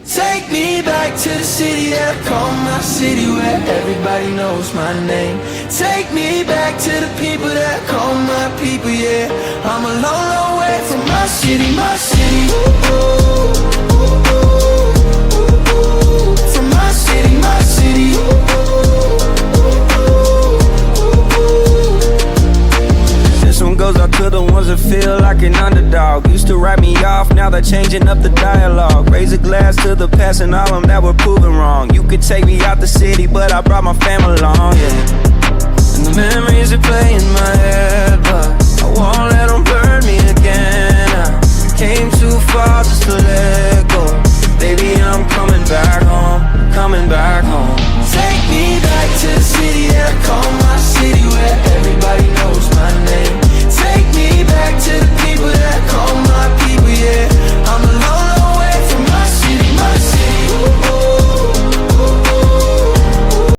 Take me back to the city that I call my city, where everybody knows my name. Take me back to the people that I call my people, yeah. I'm a long, long way from my city, my city. Ooh, ooh, ooh, ooh, ooh, ooh. From my city, my city. Ooh, ooh, ooh, ooh, ooh. This one goes out to the ones that feel like an underdog. Used to write me off, now they're changing up the dialogue. Raise a glass to the past and all them that were proven wrong. You could take me out the city, but I brought my family along, yeah. And the memories that play in my head, but I won't let them burn me again. I came too far just to let go.